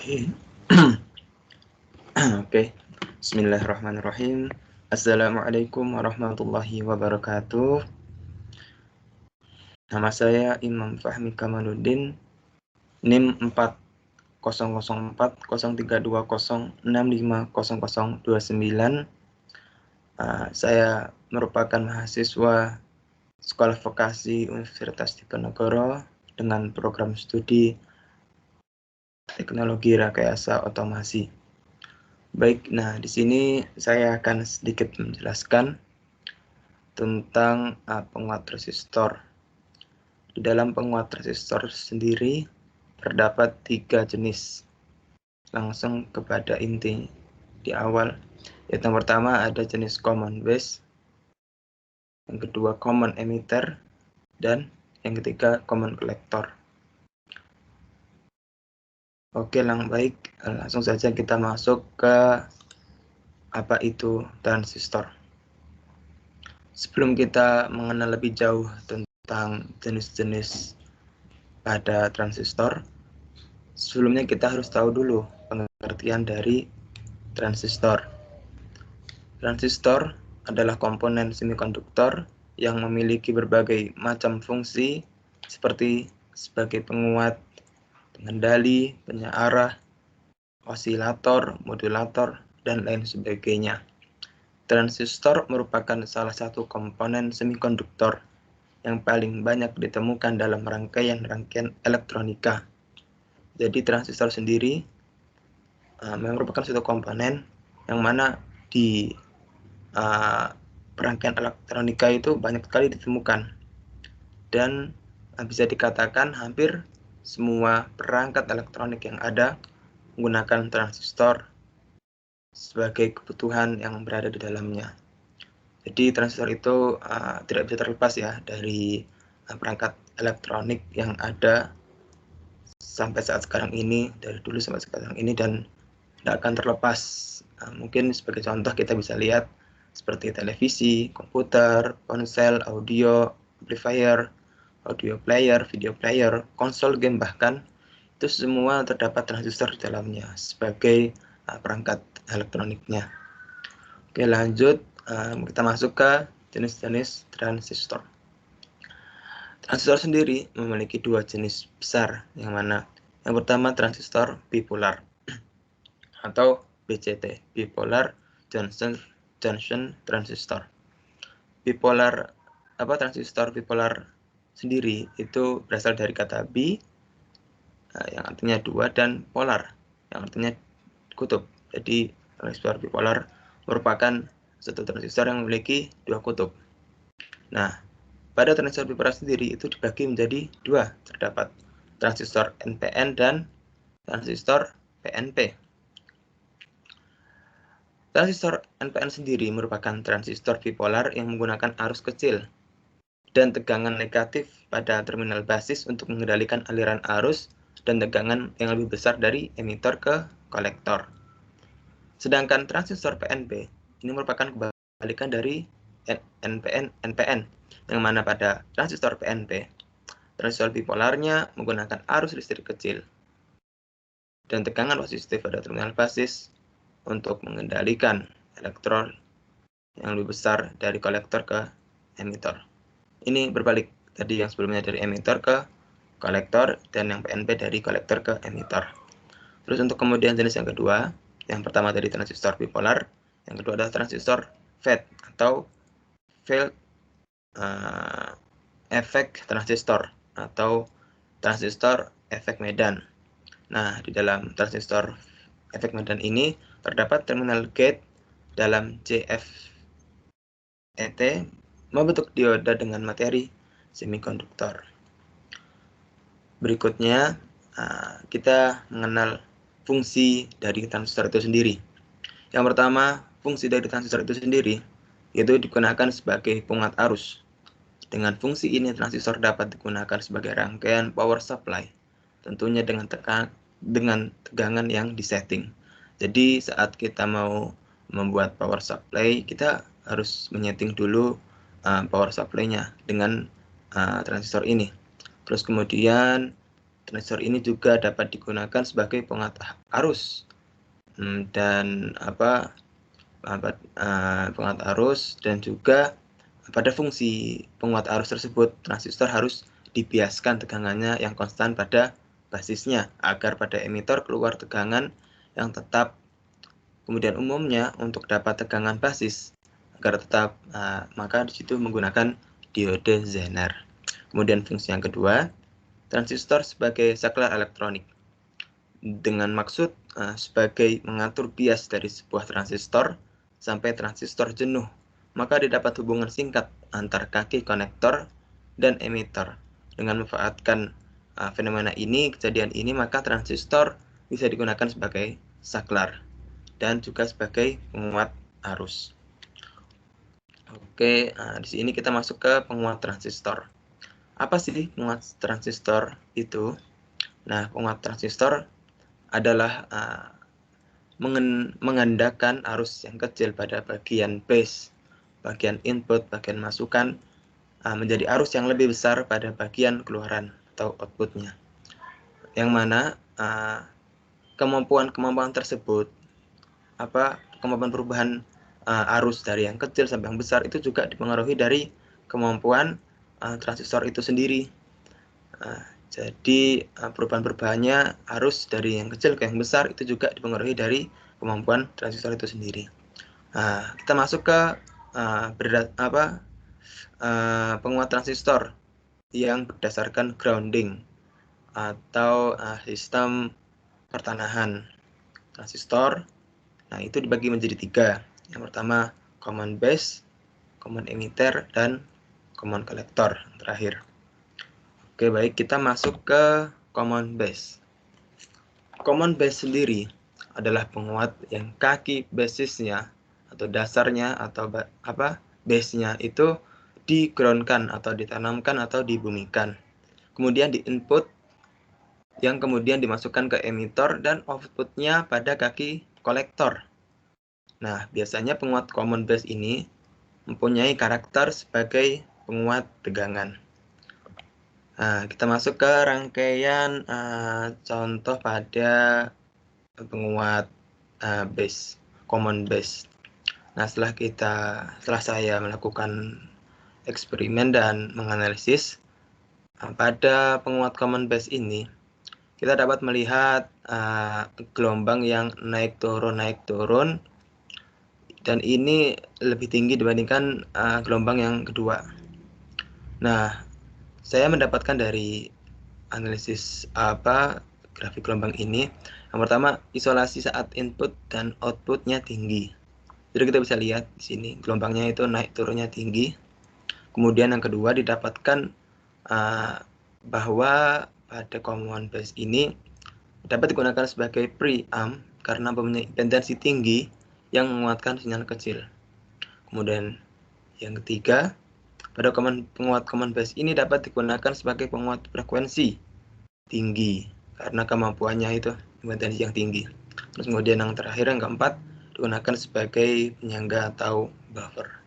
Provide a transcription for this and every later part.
Oke. Oke. Bismillahirrahmanirrahim. Assalamualaikum warahmatullahi wabarakatuh. Nama saya Imam Fahmi Kamaluddin, NIM 40040320650029. Saya merupakan mahasiswa Sekolah Vokasi Universitas Diponegoro dengan program studi Teknologi Rekayasa Otomasi. Baik, nah di sini saya akan sedikit menjelaskan tentang penguat resistor. Di dalam penguat resistor sendiri terdapat 3 jenis. Langsung kepada inti di awal. Yang pertama ada jenis common base, yang kedua common emitter, dan yang ketiga common collector. Oke, langsung saja kita masuk ke apa itu transistor. Sebelum kita mengenal lebih jauh tentang jenis-jenis pada transistor, sebelumnya kita harus tahu dulu pengertian dari transistor. Transistor adalah komponen semikonduktor yang memiliki berbagai macam fungsi seperti sebagai penguat, pengendali, penyearah, osilator, modulator, dan lain sebagainya. Transistor merupakan salah satu komponen semikonduktor yang paling banyak ditemukan dalam rangkaian-rangkaian elektronika. Jadi transistor sendiri merupakan suatu komponen yang mana di rangkaian elektronika itu banyak sekali ditemukan. Dan bisa dikatakan hampir semua perangkat elektronik yang ada menggunakan transistor sebagai kebutuhan yang berada di dalamnya. Jadi transistor itu tidak bisa terlepas ya dari perangkat elektronik yang ada sampai saat sekarang ini, dari dulu sampai sekarang ini, dan tidak akan terlepas. Mungkin sebagai contoh kita bisa lihat seperti televisi, komputer, ponsel, audio, amplifier, audio player, video player, konsol game bahkan, itu semua terdapat transistor di dalamnya sebagai perangkat elektroniknya. Oke, lanjut kita masuk ke jenis-jenis transistor. Transistor sendiri memiliki 2 jenis besar, yang mana yang pertama transistor bipolar atau BJT, bipolar junction transistor. Transistor bipolar sendiri itu berasal dari kata bi yang artinya 2 dan polar yang artinya kutub. Jadi transistor bipolar merupakan satu transistor yang memiliki 2 kutub. Nah, pada transistor bipolar sendiri itu dibagi menjadi 2, terdapat transistor NPN dan transistor PNP. Transistor NPN sendiri merupakan transistor bipolar yang menggunakan arus kecil dan tegangan negatif pada terminal basis untuk mengendalikan aliran arus dan tegangan yang lebih besar dari emitor ke kolektor. Sedangkan transistor PNP ini merupakan kebalikan dari NPN, yang mana pada transistor PNP, transistor bipolarnya menggunakan arus listrik kecil dan tegangan positif pada terminal basis untuk mengendalikan elektron yang lebih besar dari kolektor ke emitor. Ini berbalik tadi yang sebelumnya dari emitor ke kolektor dan yang PNP dari kolektor ke emitor. Terus untuk kemudian jenis yang kedua, yang pertama dari transistor bipolar, yang kedua adalah transistor FET atau field efek transistor atau transistor efek medan. Nah, di dalam transistor efek medan ini terdapat terminal gate dalam JFET membentuk dioda dengan materi semikonduktor. Berikutnya, kita mengenal fungsi dari transistor itu sendiri. Yang pertama, fungsi dari transistor itu sendiri yaitu digunakan sebagai penguat arus. Dengan fungsi ini, transistor dapat digunakan sebagai rangkaian power supply, tentunya dengan tegangan yang disetting. Jadi saat kita mau membuat power supply, kita harus menyeting dulu power supply-nya dengan transistor ini. Terus kemudian Transistor ini juga dapat digunakan sebagai penguat arus dan penguat arus, dan juga pada fungsi penguat arus tersebut transistor harus dibiaskan tegangannya yang konstan pada basisnya agar pada emitor keluar tegangan yang tetap. Kemudian umumnya untuk dapat tegangan basis agar tetap, maka di situ menggunakan diode Zener. Kemudian fungsi yang kedua, transistor sebagai saklar elektronik dengan maksud sebagai mengatur bias dari sebuah transistor sampai transistor jenuh, maka didapat hubungan singkat antar kaki konektor dan emitor. Dengan memanfaatkan fenomena ini, kejadian ini, maka transistor bisa digunakan sebagai saklar dan juga sebagai penguat arus. Oke, di sini kita masuk ke penguat transistor. Apa sih penguat transistor itu? Nah, penguat transistor adalah mengandalkan arus yang kecil pada bagian base, bagian input, bagian masukan, menjadi arus yang lebih besar pada bagian keluaran atau outputnya. Yang mana kemampuan tersebut, kemampuan perubahan arus dari yang kecil sampai yang besar itu juga dipengaruhi dari kemampuan transistor itu sendiri. Jadi perubahan-perubahannya arus dari yang kecil ke yang besar itu juga dipengaruhi dari kemampuan transistor itu sendiri. Kita masuk ke penguat transistor yang berdasarkan grounding atau sistem pertanahan transistor. Nah, itu dibagi menjadi 3. Yang pertama common base, common emitter, dan common collector yang terakhir. Oke, baik, kita masuk ke common base. Common base sendiri adalah penguat yang kaki basisnya atau dasarnya atau base-nya itu di-groundkan atau ditanamkan atau dibumikan. Kemudian di input yang kemudian dimasukkan ke emitor dan outputnya pada kaki kolektor. Nah, biasanya penguat common base ini mempunyai karakter sebagai penguat tegangan. Kita masuk ke rangkaian contoh pada penguat base, common base. Nah, setelah saya melakukan eksperimen dan menganalisis pada penguat common base ini, kita dapat melihat gelombang yang naik turun, dan ini lebih tinggi dibandingkan gelombang yang kedua. Nah, saya mendapatkan dari analisis grafik gelombang ini, yang pertama isolasi saat input dan outputnya tinggi. Jadi kita bisa lihat di sini gelombangnya itu naik turunnya tinggi. Kemudian yang kedua didapatkan bahwa pada common base ini dapat digunakan sebagai preamp karena mempunyai impedansi tinggi yang menguatkan sinyal kecil. Kemudian yang ketiga, pada penguat common base ini dapat digunakan sebagai penguat frekuensi tinggi karena kemampuannya itu impedansi yang tinggi. Terus kemudian yang terakhir, yang keempat, digunakan sebagai penyangga atau buffer.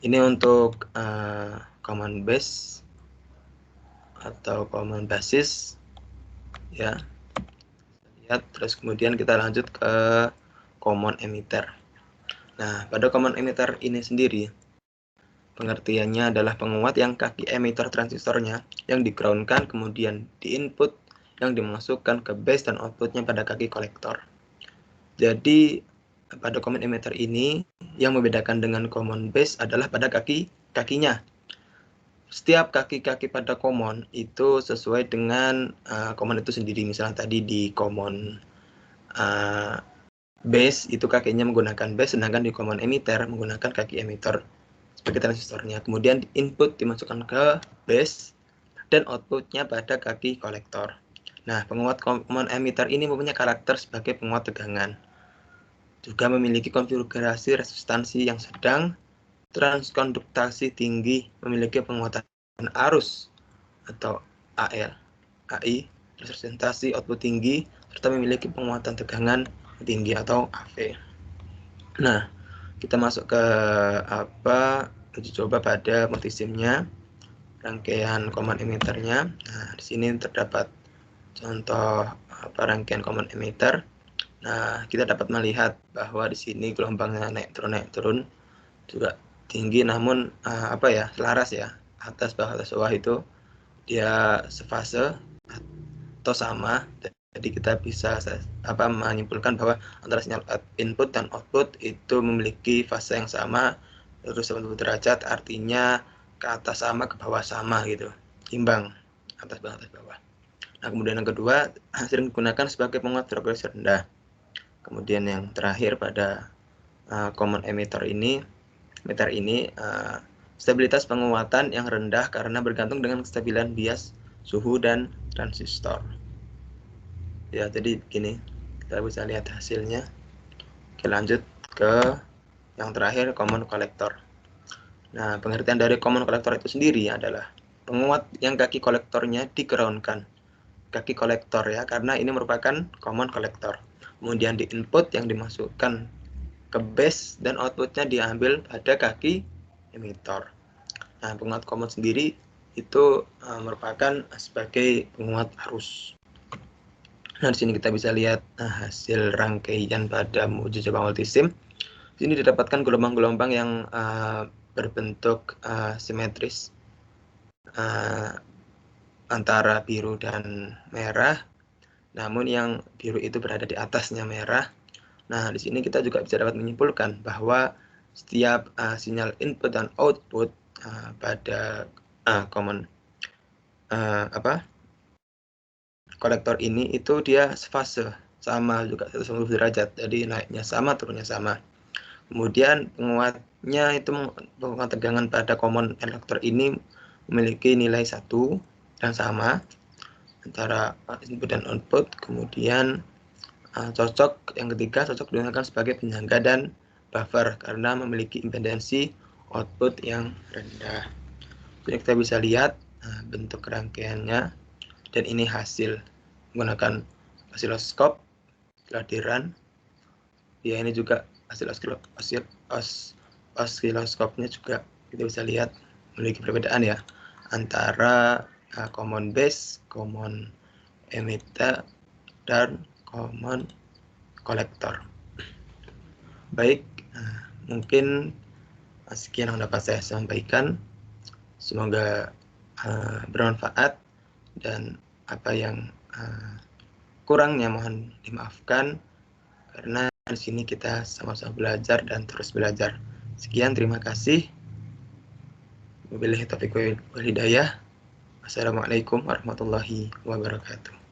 Ini untuk common base atau common basis, ya. Lihat, terus kemudian kita lanjut ke common emitter. Nah, pada common emitter ini sendiri, pengertiannya adalah penguat yang kaki emitter transistornya yang di-groundkan, kemudian di-input yang dimasukkan ke base dan outputnya pada kaki kolektor. Jadi pada common emitter ini yang membedakan dengan common base adalah pada kakinya. Setiap kaki-kaki pada common itu sesuai dengan common itu sendiri. Misalnya tadi di common base itu kakinya menggunakan base, sedangkan di common emitter menggunakan kaki emitter sebagai transistornya. Kemudian input dimasukkan ke base dan outputnya pada kaki kolektor. Nah, penguat common emitter ini mempunyai karakter sebagai penguat tegangan. Juga memiliki konfigurasi resistansi yang sedang, transkonduktasi tinggi, memiliki penguatan arus atau AL, AI, resistansi output tinggi, serta memiliki penguatan tegangan tinggi atau AV. Nah, kita masuk ke uji coba pada multisimnya. rangkaian common emitter-nya. Nah, di sini terdapat contoh rangkaian common emitter. Nah, kita dapat melihat bahwa di sini gelombangnya naik turun juga tinggi, namun selaras ya, atas bawah itu dia sefase atau sama. Jadi kita bisa menyimpulkan bahwa antara sinyal input dan output itu memiliki fase yang sama, terus 90 derajat, artinya ke atas sama, ke bawah sama gitu, imbang atas bawah. Nah, kemudian yang kedua, sering digunakan sebagai penguat frekuensi rendah. Kemudian yang terakhir pada common emitter ini, stabilitas penguatan yang rendah karena bergantung dengan kestabilan bias suhu dan transistor. Ya, jadi begini, kita bisa lihat hasilnya. Oke, lanjut ke yang terakhir, common collector. Nah, pengertian dari common collector itu sendiri adalah penguat yang kaki kolektornya di-ground-kan. Kaki kolektor ya, karena ini merupakan common collector. Kemudian di input yang dimasukkan ke base dan outputnya diambil pada kaki emitter. Nah, penguat common sendiri itu merupakan sebagai penguat arus. Nah, di sini kita bisa lihat hasil rangkaian pada uji coba multisim. Di sini didapatkan gelombang-gelombang yang berbentuk simetris antara biru dan merah. Namun yang biru itu berada di atasnya merah. Nah, di sini kita juga bisa dapat menyimpulkan bahwa setiap sinyal input dan output pada common kolektor ini itu dia sefase, sama juga 190 derajat, jadi naiknya sama, turunnya sama. Kemudian penguatnya itu, penguat tegangan pada common kolektor ini memiliki nilai 1 yang sama antara input dan output. Kemudian yang ketiga cocok digunakan sebagai penyangga dan buffer karena memiliki impedansi output yang rendah. Jadi kita bisa lihat bentuk rangkaiannya, dan ini hasil menggunakan osiloskop kehadiran. Ya, ini juga hasil osiloskopnya juga kita bisa lihat memiliki perbedaan ya antara common base, common emitter, dan common collector. Baik, mungkin sekian yang dapat saya sampaikan. Semoga bermanfaat, dan apa yang kurangnya mohon dimaafkan, karena di sini kita sama-sama belajar dan terus belajar. Sekian, terima kasih. Wabillahi taufiq wal hidayah. Wassalamualaikum warahmatullahi wabarakatuh.